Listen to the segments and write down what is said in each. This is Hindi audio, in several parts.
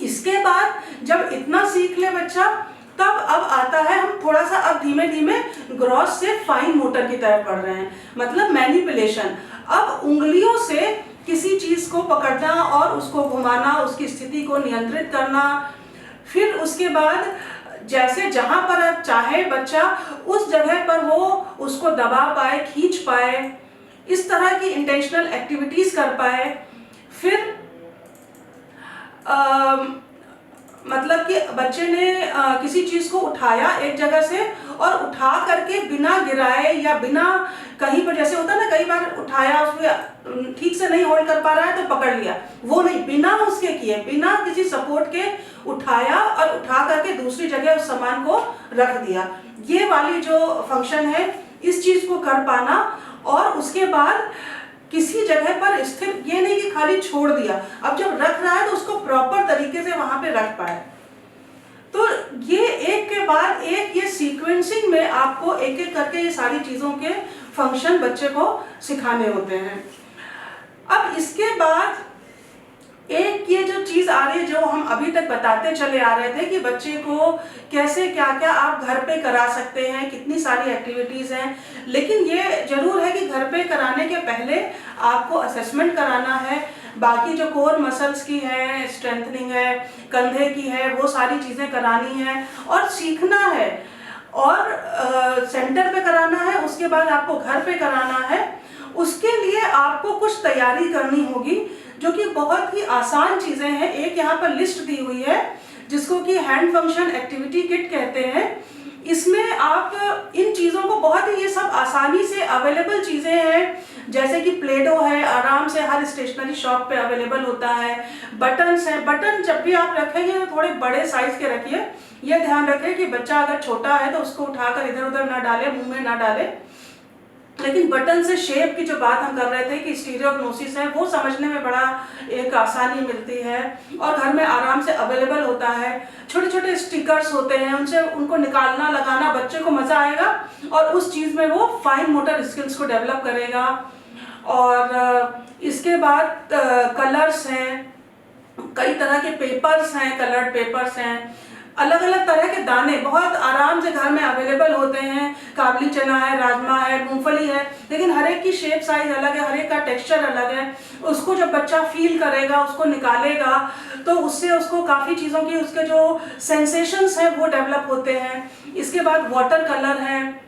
इसके बाद जब इतना सीख ले बच्चा, तब अब आता है, हम थोड़ा सा अब धीमे धीमे ग्रॉस से फाइन मोटर की तरफ बढ़ रहे हैं, मतलब मैनिपुलेशन। अब उंगलियों से किसी चीज को पकड़ना और उसको घुमाना, उसकी स्थिति को नियंत्रित करना। फिर उसके बाद जैसे जहां पर अब चाहे बच्चा उस जगह पर वो उसको दबा पाए, खींच पाए, इस तरह की इंटेंशनल एक्टिविटीज कर पाए। फिर मतलब कि बच्चे ने किसी चीज को उठाया एक जगह से, और उठा करके बिना गिराए या बिना कहीं पर, जैसे होता है ना कई बार उठाया, उसको ठीक से नहीं होल्ड कर पा रहा है तो पकड़ लिया, वो नहीं, बिना उसके किए, बिना किसी सपोर्ट के उठाया और उठा करके दूसरी जगह उस सामान को रख दिया। ये वाली जो फंक्शन है, इस चीज को कर पाना। और उसके बाद किसी जगह पर स्थिर, ये नहीं कि खाली छोड़ दिया, अब जब रख रहा है तो उसको प्रॉपर तरीके से वहां पे रख पाए। तो ये एक के बाद एक, ये सीक्वेंसिंग में आपको एक एक करके ये सारी चीजों के फंक्शन बच्चे को सिखाने होते हैं। अब इसके बाद एक ये जो चीज आ रही है, जो हम अभी तक बताते चले आ रहे थे कि बच्चे को कैसे क्या क्या आप घर पे करा सकते हैं, कितनी सारी एक्टिविटीज हैं, लेकिन ये जरूर है कि घर पे कराने के पहले आपको असेसमेंट कराना है। बाकी जो कोर मसल्स की है, स्ट्रेंथनिंग है, कंधे की है, वो सारी चीजें करानी है और सीखना है। और सेंटर पे कराना है, उसके बाद आपको घर पे कराना है। उसके लिए आपको कुछ तैयारी करनी होगी, जो कि बहुत ही आसान चीजें हैं। एक यहाँ पर लिस्ट दी हुई है जिसको कि हैंड फंक्शन एक्टिविटी किट कहते हैं। इसमें आप इन चीजों को बहुत ही, ये सब आसानी से अवेलेबल चीजें हैं, जैसे कि प्लेडो है, आराम से हर स्टेशनरी शॉप पे अवेलेबल होता है। बटन्स हैं, बटन जब भी आप रखेंगे तो थोड़े बड़े साइज के रखिए। यह ध्यान रखें कि बच्चा अगर छोटा है तो उसको उठाकर इधर उधर ना डाले, मुंह में ना डाले। लेकिन बटन से शेप की जो बात हम कर रहे थे कि स्टीरियोग्नोसिस है, वो समझने में बड़ा एक आसानी मिलती है और घर में आराम से अवेलेबल होता है। छोटे छोटे स्टिकर्स होते हैं, उनसे उनको निकालना लगाना बच्चे को मजा आएगा और उस चीज में वो फाइन मोटर स्किल्स को डेवलप करेगा। और इसके बाद कलर्स हैं, कई तरह के पेपर्स हैं, कलर्ड पेपर्स हैं, अलग अलग तरह के दाने बहुत आराम से घर में अवेलेबल होते हैं। काबली चना है, राजमा है, मूंगफली है, लेकिन हर एक की शेप साइज अलग है, हर एक का टेक्सचर अलग है। उसको जब बच्चा फील करेगा, उसको निकालेगा, तो उससे उसको काफ़ी चीज़ों की उसके जो सेंसेशंस हैं वो डेवलप होते हैं। इसके बाद वाटर कलर हैं,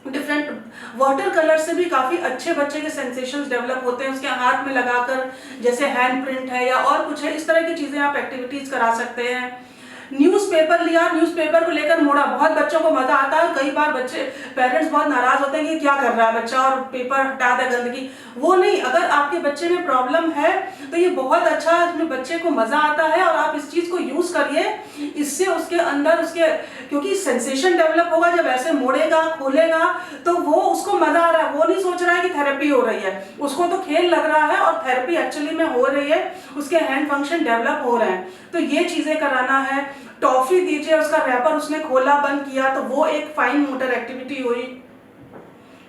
डिफरेंट वाटर कलर से भी काफ़ी अच्छे बच्चे के सेंसेशंस डेवलप होते हैं। उसके हाथ में लगाकर, जैसे हैंड प्रिंट है या और कुछ है, इस तरह की चीज़ें आप एक्टिविटीज़ करा सकते हैं। न्यूज़पेपर लिया, न्यूज़पेपर को लेकर मोड़ा, बहुत बच्चों को मजा आता है। कई बार बच्चे, पेरेंट्स बहुत नाराज होते हैं कि क्या कर रहा है बच्चा और पेपर हटा दे, गंदगी। वो नहीं, अगर आपके बच्चे में प्रॉब्लम है तो ये बहुत अच्छा, इसमें बच्चे को मजा आता है और आप इस चीज को यूज करिए। इससे उसके अंदर उसके, क्योंकि सेंसेशन डेवलप होगा, जब ऐसे मोड़ेगा खोलेगा तो वो उसको मजा आ रहा है, वो नहीं सोच रहा है कि थेरेपी हो रही है, उसको तो खेल लग रहा है और थेरेपी एक्चुअली में हो रही है, उसके हैंड फंक्शन डेवलप हो रहे हैं। तो ये चीजें कराना है। टॉफी दीजिए, उसका रैपर उसने खोला बंद किया तो वो एक फाइन मोटर एक्टिविटी हुई।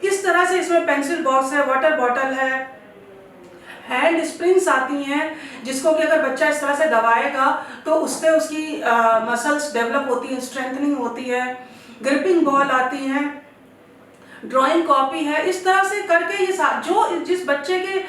इस तरह से इसमें पेंसिल बॉक्स है, वाटर बॉटल है, हैंड स्प्रिंग्स आती हैं जिसको कि अगर बच्चा इस तरह से दबाएगा तो उससे उसकी मसल्स डेवलप होती हैं, स्ट्रेंथनिंग होती है। ग्रिपिंग बॉल आती हैं, ड्राइंग कॉपी है। इस तरह से करके ये जो जिस बच्चे के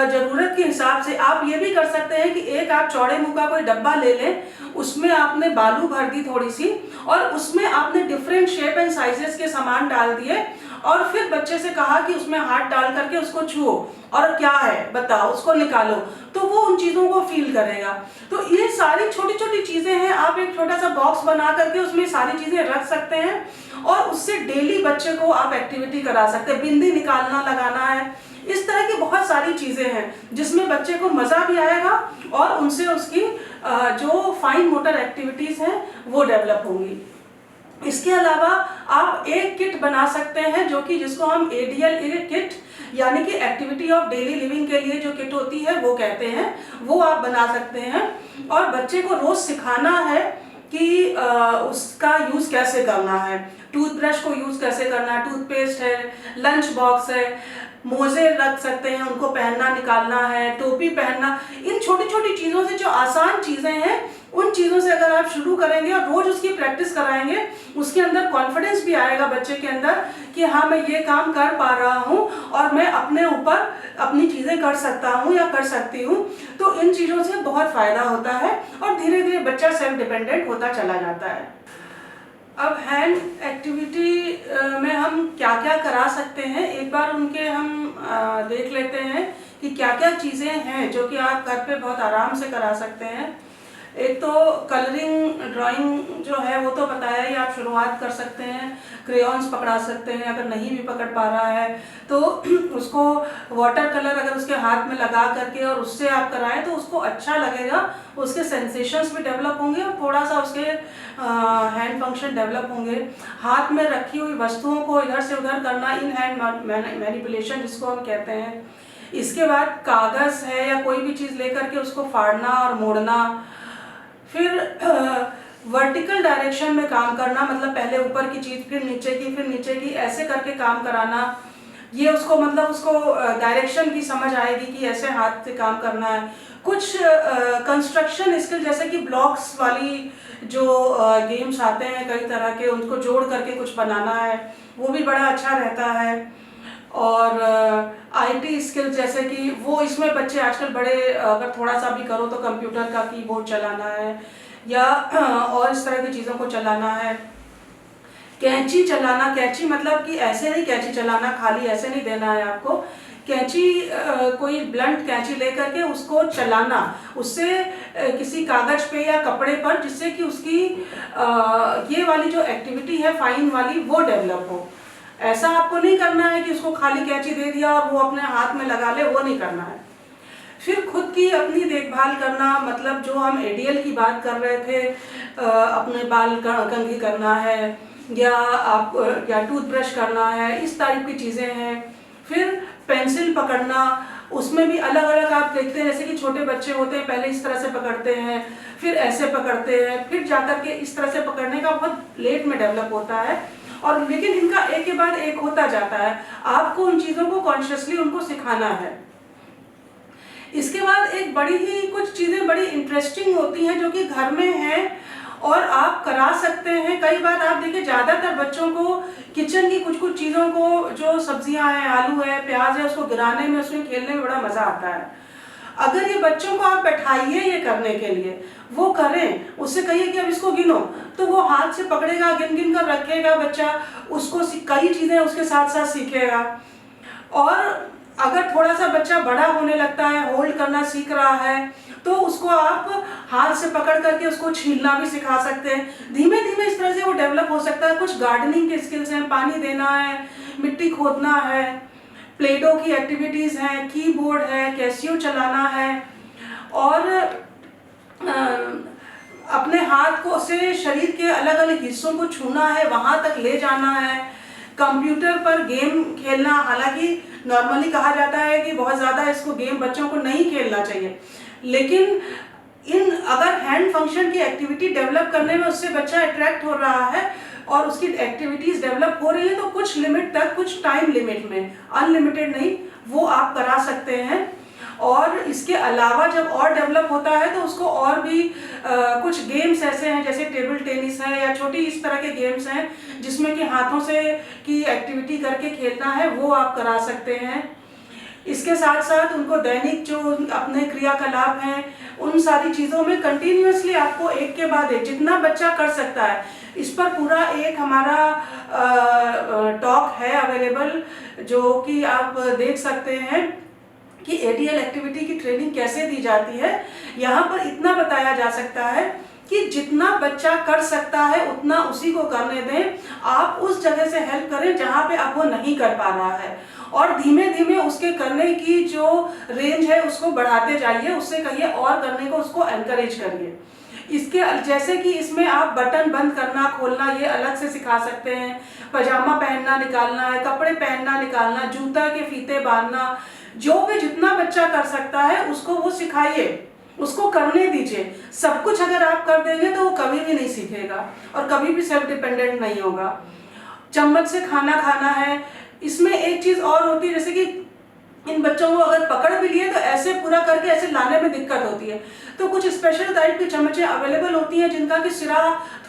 ज़रूरत के हिसाब से आप ये भी कर सकते हैं कि एक आप चौड़े मुंह का कोई डब्बा ले लें, उसमें आपने बालू भर दी थोड़ी सी और उसमें आपने डिफरेंट शेप एंड साइजेस के सामान डाल दिए और फिर बच्चे से कहा कि उसमें हाथ डाल करके उसको छुओ और क्या है बताओ, उसको निकालो, तो वो उन चीज़ों को फील करेगा। तो ये सारी छोटी छोटी चीज़ें हैं। आप एक छोटा सा बॉक्स बना करके उसमें सारी चीज़ें रख सकते हैं और उससे डेली बच्चे को आप एक्टिविटी करा सकते हैं। बिंदी निकालना लगाना है, इस तरह की बहुत सारी चीज़ें हैं जिसमें बच्चे को मज़ा भी आएगा और उनसे उसकी जो फाइन मोटर एक्टिविटीज़ हैं वो डेवलप होंगी। इसके अलावा आप एक किट बना सकते हैं जो कि जिसको हम ADL किट यानी कि एक्टिविटी ऑफ डेली लिविंग के लिए जो किट होती है वो कहते हैं, वो आप बना सकते हैं। और बच्चे को रोज सिखाना है कि उसका यूज़ कैसे करना है, टूथब्रश को यूज़ कैसे करना है, टूथपेस्ट है, लंच बॉक्स है, मोजे रख सकते हैं, उनको पहनना निकालना है, टोपी पहनना। इन छोटी छोटी चीज़ों से, जो आसान चीज़ें हैं, उन चीज़ों से अगर आप शुरू करेंगे और रोज़ उसकी प्रैक्टिस कराएंगे, उसके अंदर कॉन्फिडेंस भी आएगा बच्चे के अंदर कि हाँ, मैं ये काम कर पा रहा हूँ और मैं अपने ऊपर अपनी चीज़ें कर सकता हूँ या कर सकती हूँ। तो इन चीज़ों से बहुत फ़ायदा होता है और धीरे धीरे बच्चा सेल्फ डिपेंडेंट होता चला जाता है। अब हैंड एक्टिविटी में हम क्या क्या करा सकते हैं, एक बार उनके हम देख लेते हैं कि क्या क्या चीज़ें हैं जो कि आप घर पे बहुत आराम से करा सकते हैं। एक तो कलरिंग, ड्राइंग जो है वो तो बताया ही, आप शुरुआत कर सकते हैं। क्रेयॉन्स पकड़ा सकते हैं, अगर नहीं भी पकड़ पा रहा है तो उसको वाटर कलर अगर उसके हाथ में लगा करके और उससे आप कराएं तो उसको अच्छा लगेगा, उसके सेंसेशंस भी डेवलप होंगे और थोड़ा सा उसके हैंड फंक्शन डेवलप होंगे। हाथ में रखी हुई वस्तुओं को इधर से उधर करना, इन हैंड मैनिपुलेशन जिसको हम कहते हैं। इसके बाद कागज़ है या कोई भी चीज़ लेकर के उसको फाड़ना और मोड़ना। फिर वर्टिकल डायरेक्शन में काम करना, मतलब पहले ऊपर की चीज़, फिर नीचे की, ऐसे करके काम कराना। ये उसको मतलब उसको डायरेक्शन की समझ आएगी कि ऐसे हाथ से काम करना है। कुछ कंस्ट्रक्शन स्किल जैसे कि ब्लॉक्स वाली जो गेम्स आते हैं कई तरह के, उनको जोड़ करके कुछ बनाना है, वो भी बड़ा अच्छा रहता है। और आईटी स्किल जैसे कि वो, इसमें बच्चे आजकल बड़े, अगर थोड़ा सा भी करो तो कंप्यूटर का कीबोर्ड चलाना है या और इस तरह की चीज़ों को चलाना है। कैंची चलाना, कैंची मतलब कि ऐसे नहीं कैंची चलाना, खाली ऐसे नहीं देना है आपको। कैंची कोई ब्लंट कैंची लेकर के उसको चलाना, उससे किसी कागज पे या कपड़े पर, जिससे कि उसकी ये वाली जो एक्टिविटी है फाइन वाली वो डेवलप हो। ऐसा आपको नहीं करना है कि उसको खाली कैंची दे दिया और वो अपने हाथ में लगा ले, वो नहीं करना है। फिर खुद की अपनी देखभाल करना, मतलब जो हम एडीएल की बात कर रहे थे, अपने बाल कंघी करना है या टूथब्रश करना है, इस टाइप की चीज़ें हैं। फिर पेंसिल पकड़ना, उसमें भी अलग अलग आप देखते हैं, जैसे कि छोटे बच्चे होते हैं पहले इस तरह से पकड़ते हैं, फिर ऐसे पकड़ते हैं, फिर जाकर के इस तरह से पकड़ने का बहुत लेट में डेवलप होता है। और लेकिन इनका एक के बाद एक होता जाता है, आपको उन चीज़ों को कॉन्शियसली उनको सिखाना है। इसके बाद एक बड़ी ही कुछ चीज़ें बड़ी इंटरेस्टिंग होती हैं जो कि घर में हैं और आप करा सकते हैं। कई बार आप देखिए, ज़्यादातर बच्चों को किचन की कुछ कुछ चीज़ों को, जो सब्जियां हैं, आलू है, प्याज है, उसको गिराने में, उसमें खेलने में बड़ा मज़ा आता है। अगर ये बच्चों को आप बैठाइए ये करने के लिए, वो करें, उससे कहिए कि अब इसको गिनो, तो वो हाथ से पकड़ेगा, गिन गिन कर रखेगा बच्चा, उसको कई चीज़ें उसके साथ साथ सीखेगा। और अगर थोड़ा सा बच्चा बड़ा होने लगता है, होल्ड करना सीख रहा है, तो उसको आप हाथ से पकड़ करके उसको छीलना भी सिखा सकते हैं। धीमे धीमे इस तरह से वो डेवलप हो सकता है। कुछ गार्डनिंग के स्किल्स हैं, पानी देना है, मिट्टी खोदना है, प्लेडो की एक्टिविटीज़ हैं, कीबोर्ड है, कैसियो चलाना है, और अपने हाथ को से शरीर के अलग अलग हिस्सों को छूना है, वहाँ तक ले जाना है। कंप्यूटर पर गेम खेलना, हालांकि नॉर्मली कहा जाता है कि बहुत ज़्यादा इसको गेम बच्चों को नहीं खेलना चाहिए, लेकिन अगर हैंड फंक्शन की एक्टिविटी डेवलप करने में उससे बच्चा अट्रैक्ट हो रहा है और उसकी एक्टिविटीज़ डेवलप हो रही है, तो कुछ लिमिट तक, कुछ टाइम लिमिट में, अनलिमिटेड नहीं, वो आप करा सकते हैं। और इसके अलावा जब और डेवलप होता है तो उसको और भी कुछ गेम्स ऐसे हैं, जैसे टेबल टेनिस है या छोटी इस तरह के गेम्स हैं जिसमें कि हाथों से की एक्टिविटी करके खेलना है, वो आप करा सकते हैं। इसके साथ साथ उनको दैनिक जो अपने क्रियाकलाप हैं, उन सारी चीज़ों में कंटिन्यूअसली आपको एक के बाद एक जितना बच्चा कर सकता है, इस पर पूरा एक हमारा टॉक है अवेलेबल, जो कि आप देख सकते हैं कि एडीएल एक्टिविटी की ट्रेनिंग कैसे दी जाती है। यहाँ पर इतना बताया जा सकता है कि जितना बच्चा कर सकता है उतना उसी को करने दें। आप उस जगह से हेल्प करें जहाँ पे अब वो नहीं कर पा रहा है, और धीमे धीमे उसके करने की जो रेंज है उसको बढ़ाते जाइए, उससे कहिए और करने को, उसको एनकरेज करिए। इसके जैसे कि इसमें आप बटन बंद करना खोलना ये अलग से सिखा सकते हैं, पजामा पहनना निकालना है, कपड़े पहनना निकालना, जूता के फीते बांधना, जो भी जितना बच्चा कर सकता है उसको वो सिखाइए, उसको करने दीजिए। सब कुछ अगर आप कर देंगे तो वो कभी भी नहीं सीखेगा और कभी भी सेल्फ डिपेंडेंट नहीं होगा। चम्मच से खाना खाना है, इसमें एक चीज़ और होती है, जैसे कि इन बच्चों को अगर पकड़ भी लिए तो ऐसे पूरा करके ऐसे लाने में दिक्कत होती है। तो कुछ स्पेशल टाइप की चम्मचें अवेलेबल होती हैं जिनका कि सिरा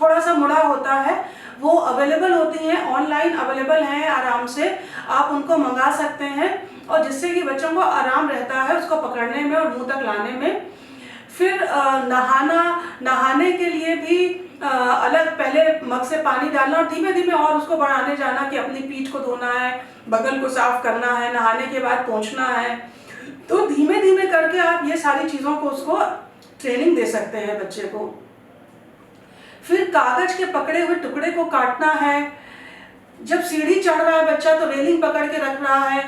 थोड़ा सा मुड़ा होता है, वो अवेलेबल होती हैं, ऑनलाइन अवेलेबल हैं, आराम से आप उनको मंगा सकते हैं, और जिससे कि बच्चों को आराम रहता है उसको पकड़ने में और मुंह तक लाने में। फिर नहाने के लिए भी अलग पहले मग से पानी डालना और धीमे धीमे और उसको बढ़ाने जाना कि अपनी पीठ को धोना है, बगल को साफ करना है, नहाने के बाद पोंछना है। तो धीमे धीमे करके आप ये सारी चीज़ों को उसको ट्रेनिंग दे सकते हैं बच्चे को। फिर कागज के पकड़े हुए टुकड़े को काटना है। जब सीढ़ी चढ़ रहा है बच्चा तो रेलिंग पकड़ के रख रहा है।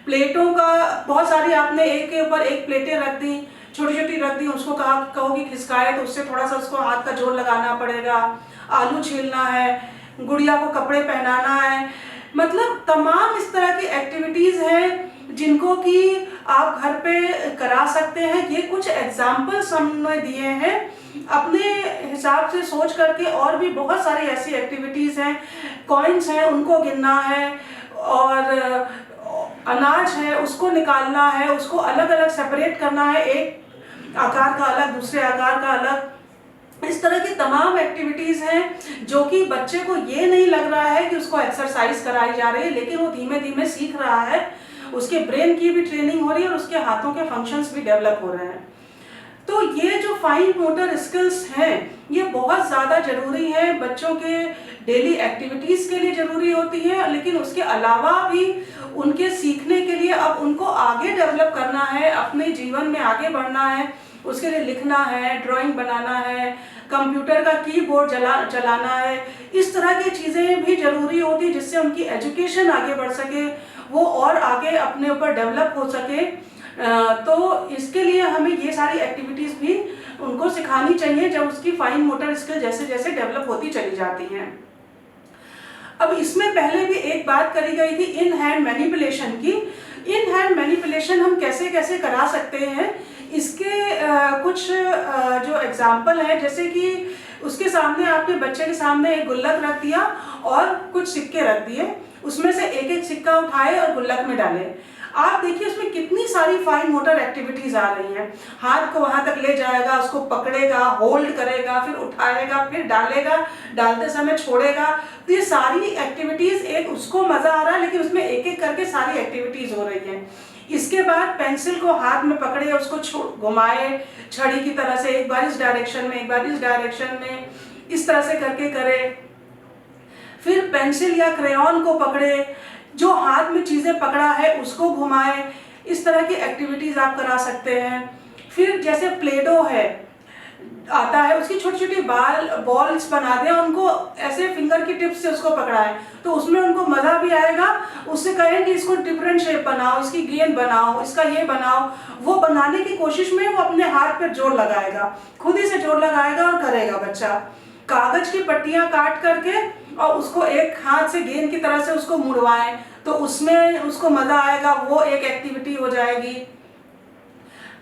प्लेटों का बहुत सारी आपने एक के ऊपर एक प्लेटें रख दी, छोटी छोटी रख दी, उसको कहोगी खिसकाए तो उससे थोड़ा सा उसको हाथ का जोर लगाना पड़ेगा। आलू छीलना है, गुड़िया को कपड़े पहनाना है, मतलब तमाम इस तरह की एक्टिविटीज़ हैं जिनको कि आप घर पे करा सकते हैं। ये कुछ एग्जाम्पल्स हमने दिए हैं अपने हिसाब से सोच करके, और भी बहुत सारी ऐसी एक्टिविटीज़ हैं। कॉइन्स हैं उनको गिनना है, और अनाज है उसको निकालना है, उसको अलग अलग सेपरेट करना है, एक आकार का अलग दूसरे आकार का अलग। इस तरह की तमाम एक्टिविटीज़ हैं जो कि बच्चे को ये नहीं लग रहा है कि उसको एक्सरसाइज कराई जा रही है, लेकिन वो धीमे धीमे सीख रहा है, उसके ब्रेन की भी ट्रेनिंग हो रही है और उसके हाथों के फंक्शंस भी डेवलप हो रहे हैं। तो ये जो फाइन मोटर स्किल्स हैं ये बहुत ज़्यादा ज़रूरी है, बच्चों के डेली एक्टिविटीज़ के लिए ज़रूरी होती है, लेकिन उसके अलावा भी उनके सीखने के लिए अब उनको आगे डेवलप करना है, अपने जीवन में आगे बढ़ना है, उसके लिए लिखना है, ड्राइंग बनाना है, कंप्यूटर का कीबोर्ड चलाना है, इस तरह की चीज़ें भी ज़रूरी होती है जिससे उनकी एजुकेशन आगे बढ़ सके, वो और आगे अपने ऊपर डेवलप हो सके। तो इसके लिए हमें ये सारी एक्टिविटीज़ भी उनको सिखानी चाहिए जब उसकी फाइन मोटर स्किल जैसे जैसे डेवलप होती चली जाती हैं। अब इसमें पहले भी एक बात करी गई थी इन हैंड मैनिपुलेशन की। इन हैंड मैनिपुलेशन हम कैसे कैसे करा सकते हैं, इसके कुछ जो एग्जाम्पल है, जैसे कि उसके सामने आपने बच्चे के सामने एक गुल्लक रख दिया और कुछ सिक्के रख दिए, उसमें से एक एक सिक्का उठाए और गुल्लक में डाले। आप देखिए उसमें कितनी सारी फाइन मोटर एक्टिविटीज आ रही हैं। हाथ को वहां तक ले जाएगा, उसको पकड़ेगा, होल्ड करेगा, फिर उठाएगा, फिर डालेगा, डालते समय छोड़ेगा। तो ये सारी एक्टिविटीज, एक उसको मजा आ रहा है लेकिन उसमें एक एक करके सारी एक्टिविटीज हो रही हैं। इसके बाद पेंसिल को हाथ में पकड़े, उसको घुमाए छड़ी की तरह से, एक बार इस डायरेक्शन में, एक बार इस डायरेक्शन में, इस तरह से करके करे। फिर पेंसिल या क्रेयॉन को पकड़े, जो हाथ में चीज़ें पकड़ा है उसको घुमाए, इस तरह की एक्टिविटीज़ आप करा सकते हैं। फिर जैसे प्लेडो है आता है, उसकी छोटी छोटी बॉल्स बना दें, उनको ऐसे फिंगर की टिप से उसको पकड़ाएं तो उसमें उनको मज़ा भी आएगा। उससे कहें कि इसको डिफरेंट शेप बनाओ, इसकी गेंद बनाओ, इसका ये बनाओ, वो बनाने की कोशिश में वो अपने हाथ पर जोर लगाएगा, खुद ही से जोर लगाएगा और करेगा बच्चा। कागज की पट्टियाँ काट करके और उसको एक हाथ से गेंद की तरह से उसको मुड़वाएं तो उसमें उसको मज़ा आएगा, वो एक एक्टिविटी हो जाएगी।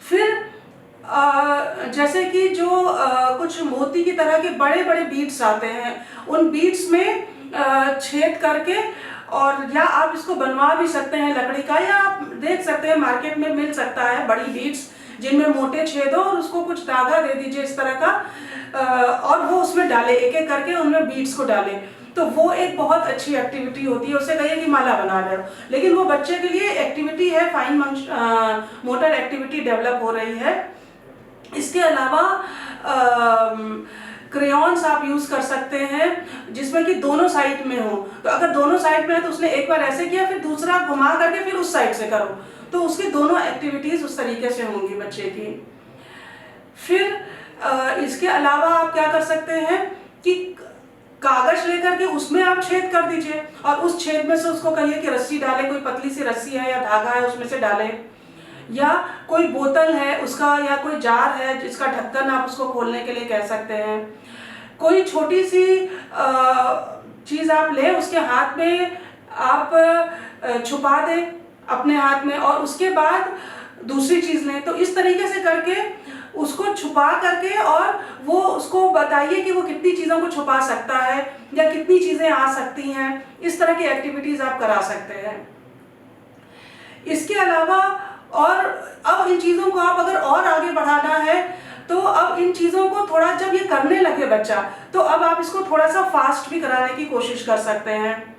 फिर जैसे कि जो कुछ मोती की तरह के बड़े बड़े बीड्स आते हैं, उन बीड्स में छेद करके, और या आप इसको बनवा भी सकते हैं लकड़ी का, या आप देख सकते हैं मार्केट में मिल सकता है बड़ी बीड्स जिनमें मोटे छेद हो, और उसको कुछ धागा दे दीजिए इस तरह का, और वो उसमें डाले, एक एक करके उनमें बीड्स को डाले, तो वो एक बहुत अच्छी एक्टिविटी होती है। उससे कहिए कि माला बना रहे हो, लेकिन वो बच्चे के लिए एक्टिविटी है, फाइन मोटर एक्टिविटी डेवलप हो रही है। इसके अलावा क्रेयॉन्स आप यूज़ कर सकते हैं जिसमें कि दोनों साइड में हो, तो अगर दोनों साइड में है तो उसने एक बार ऐसे किया, फिर दूसरा घुमा करके फिर उस साइड से करो, तो उसकी दोनों एक्टिविटीज़ उस तरीके से होंगी बच्चे की। फिर इसके अलावा आप क्या कर सकते हैं कि कागज लेकर के उसमें आप छेद कर दीजिए, और उस छेद में से उसको कहिए कि रस्सी डाले, कोई पतली सी रस्सी है या धागा है उसमें से डालें, या कोई बोतल है उसका, या कोई जार है जिसका ढक्कन आप उसको खोलने के लिए कह सकते हैं। कोई छोटी सी चीज़ आप लें, उसके हाथ में आप छुपा दें अपने हाथ में, और उसके बाद दूसरी चीज़ लें, तो इस तरीके से करके उसको छुपा करके, और वो उसको बताइए कि वो कितनी चीज़ों को छुपा सकता है या कितनी चीज़ें आ सकती हैं। इस तरह की एक्टिविटीज़ आप करा सकते हैं। इसके अलावा और अब इन चीज़ों को आप अगर और आगे बढ़ाना है तो अब इन चीज़ों को थोड़ा, जब ये करने लगे बच्चा, तो अब आप इसको थोड़ा सा फास्ट भी कराने की कोशिश कर सकते हैं।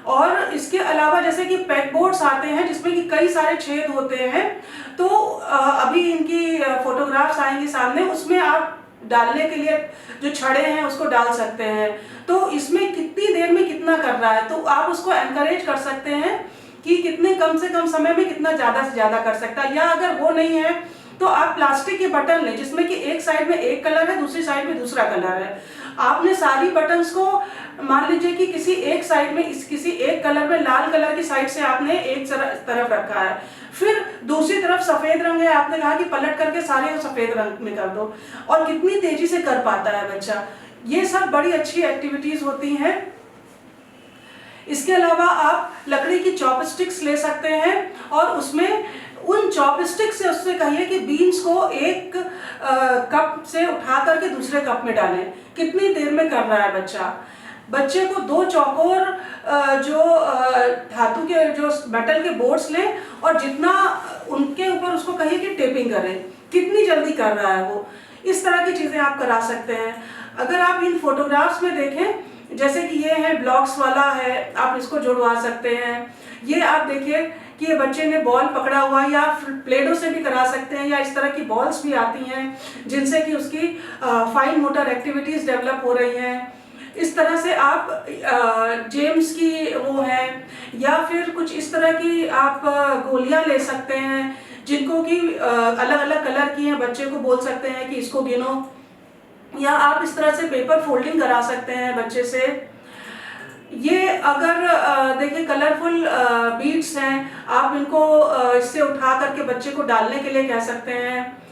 और इसके अलावा जैसे कि पैक बोर्ड्स आते हैं जिसमें कि कई सारे छेद होते हैं, तो अभी इनकी फोटोग्राफ्स आएंगी सामने, उसमें आप डालने के लिए जो छड़े हैं उसको डाल सकते हैं। तो इसमें कितनी देर में कितना कर रहा है, तो आप उसको एनकरेज कर सकते हैं कि कितने कम से कम समय में कितना ज़्यादा से ज़्यादा कर सकता है। या अगर वो नहीं है तो आप प्लास्टिक के बटन लें जिसमें कि एक साइड में एक कलर है, दूसरी साइड में दूसरा कलर है। आपने सारी बटन्स को मान लीजिए कि किसी एक साइड में किसी एक कलर में, लाल कलर की साइड से आपने एक तरफ रखा है, फिर दूसरी तरफ सफ़ेद रंग है, आपने कहा कि पलट करके सारे सफ़ेद रंग में कर दो, और कितनी तेजी से कर पाता है बच्चा। ये सब बड़ी अच्छी एक्टिविटीज़ होती हैं। इसके अलावा आप लकड़ी की चॉपस्टिक्स ले सकते हैं और उसमें उन चॉपस्टिक से उससे कहिए कि बीन्स को एक कप से उठा करके दूसरे कप में डालें। कितनी देर में कर रहा है बच्चा। बच्चे को 2 चौकोर जो धातु के जो मेटल के बोर्ड्स लें और जितना उनके ऊपर उसको कहिए कि टेपिंग करें, कितनी जल्दी कर रहा है वो। इस तरह की चीज़ें आप करा सकते हैं। अगर आप इन फोटोग्राफ्स में देखें, जैसे कि ये है ब्लॉक्स वाला है, आप इसको जुड़वा सकते हैं। ये आप देखिए कि ये बच्चे ने बॉल पकड़ा हुआ है, या प्लेडो से भी करा सकते हैं, या इस तरह की बॉल्स भी आती हैं जिनसे कि उसकी फाइन मोटर एक्टिविटीज़ डेवलप हो रही हैं। इस तरह से आप जेम्स की वो है, या फिर कुछ इस तरह की आप गोलियां ले सकते हैं जिनको कि अलग अलग कलर की हैं। बच्चे को बोल सकते हैं कि इसको गिनो, या आप इस तरह से पेपर फोल्डिंग करा सकते हैं बच्चे से। ये अगर देखिए कलरफुल बीड्स हैं, आप इनको इससे उठा करके बच्चे को डालने के लिए कह सकते हैं।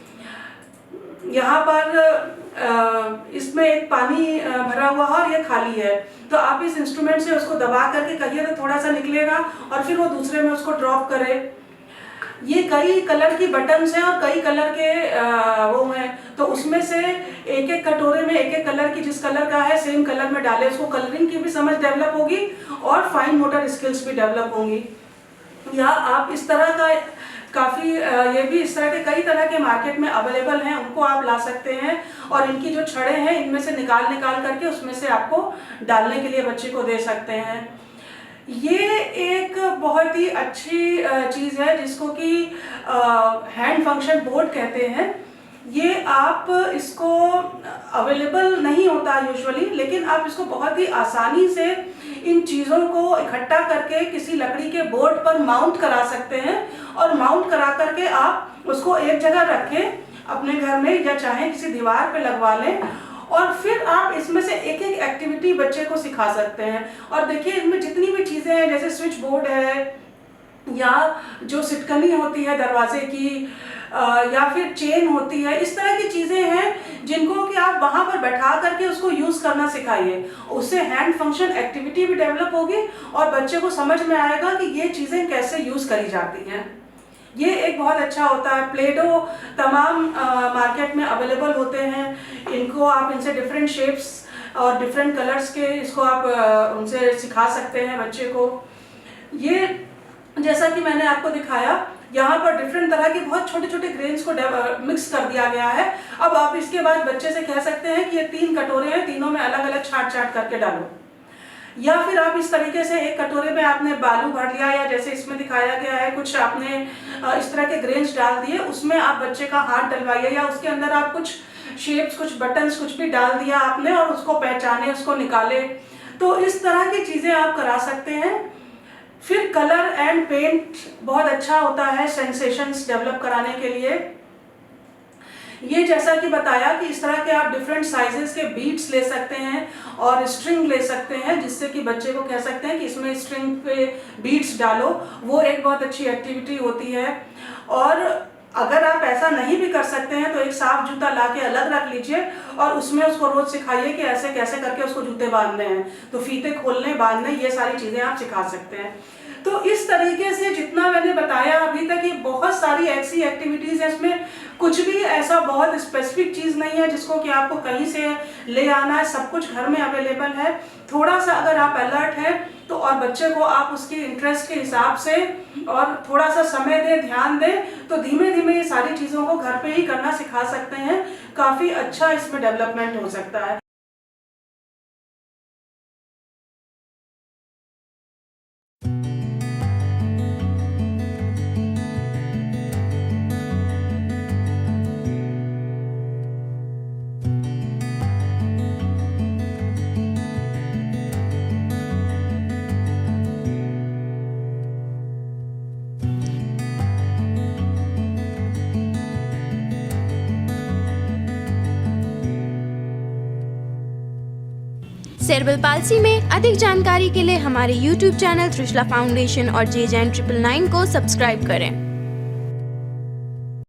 यहाँ पर इसमें एक पानी भरा हुआ है और ये खाली है, तो आप इस इंस्ट्रूमेंट से उसको दबा करके कहिए तो थोड़ा सा निकलेगा और फिर वो दूसरे में उसको ड्रॉप करे। ये कई कलर की बटन्स हैं और कई कलर के वो हैं, तो उसमें से एक एक कटोरे में एक एक कलर की, जिस कलर का है सेम कलर में डालें। उसको कलरिंग की भी समझ डेवलप होगी और फाइन मोटर स्किल्स भी डेवलप होंगी। या आप इस तरह का काफ़ी ये भी इस तरह के कई तरह के मार्केट में अवेलेबल हैं, उनको आप ला सकते हैं और इनकी जो छड़े हैं इनमें से निकाल करके उसमें से आपको डालने के लिए बच्चे को दे सकते हैं। ये एक बहुत ही अच्छी चीज़ है जिसको कि हैंड फंक्शन बोर्ड कहते हैं। ये आप इसको अवेलेबल नहीं होता यूजुअली, लेकिन आप इसको बहुत ही आसानी से इन चीज़ों को इकट्ठा करके किसी लकड़ी के बोर्ड पर माउंट करा सकते हैं, और माउंट करा करके आप उसको एक जगह रखें अपने घर में, या चाहे किसी दीवार पे लगवा लें, और फिर आप इसमें से एक एक एक्टिविटी बच्चे को सिखा सकते हैं। और देखिए इनमें जितनी भी चीज़ें हैं, जैसे स्विच बोर्ड है, या जो सिटकनी होती है दरवाजे की, या फिर चेन होती है, इस तरह की चीज़ें हैं जिनको कि आप वहाँ पर बैठा करके उसको यूज़ करना सिखाइए। उससे हैंड फंक्शन एक्टिविटी भी डेवलप होगी और बच्चे को समझ में आएगा कि ये चीज़ें कैसे यूज़ करी जाती हैं। ये एक बहुत अच्छा होता है। प्लेडो तमाम मार्केट में अवेलेबल होते हैं। इनको आप इनसे डिफरेंट शेप्स और डिफरेंट कलर्स के इसको आप उनसे सिखा सकते हैं बच्चे को। ये जैसा कि मैंने आपको दिखाया, यहाँ पर डिफरेंट तरह के बहुत छोटे छोटे ग्रेन्स को मिक्स कर दिया गया है। अब आप इसके बाद बच्चे से कह सकते हैं कि ये 3 कटोरे हैं, तीनों में अलग अलग छाट करके डालो। या फिर आप इस तरीके से एक कटोरे में आपने बालू भर लिया, या जैसे इसमें दिखाया गया है कुछ आपने इस तरह के ग्रेन्स डाल दिए, उसमें आप बच्चे का हाथ डलवाइए, या उसके अंदर आप कुछ शेप्स, कुछ बटन्स, कुछ भी डाल दिया आपने और उसको पहचाने, उसको निकाले। तो इस तरह की चीज़ें आप करा सकते हैं। फिर कलर एंड पेंट बहुत अच्छा होता है सेंसेशंस डेवलप कराने के लिए। ये जैसा कि बताया कि इस तरह के आप डिफरेंट साइजेस के बीड्स ले सकते हैं और स्ट्रिंग ले सकते हैं, जिससे कि बच्चे को कह सकते हैं कि इसमें स्ट्रिंग पे बीड्स डालो। वो एक बहुत अच्छी एक्टिविटी होती है। और अगर आप ऐसा नहीं भी कर सकते हैं तो एक साफ जूता ला के अलग रख लीजिए और उसमें उसको रोज सिखाइए कि ऐसे कैसे करके उसको जूते बांधने हैं, तो फीते खोलने, बांधने, ये सारी चीज़ें आप सिखा सकते हैं। तो इस तरीके से जितना मैंने बताया अभी तक, ये बहुत सारी ऐसी एक्टिविटीज़ हैं, इसमें कुछ भी ऐसा बहुत स्पेसिफिक चीज़ नहीं है जिसको कि आपको कहीं से ले आना है, सब कुछ घर में अवेलेबल है। थोड़ा सा अगर आप अलर्ट हैं तो और बच्चे को आप उसकी इंटरेस्ट के हिसाब से और थोड़ा सा समय दें, ध्यान दें, तो धीमे धीमे ये सारी चीज़ों को घर पे ही करना सिखा सकते हैं। काफ़ी अच्छा इसमें डेवलपमेंट हो सकता है। सेरेब्रल पाल्सी में अधिक जानकारी के लिए हमारे YouTube चैनल त्रिशला फाउंडेशन और JJN 999 को सब्सक्राइब करें।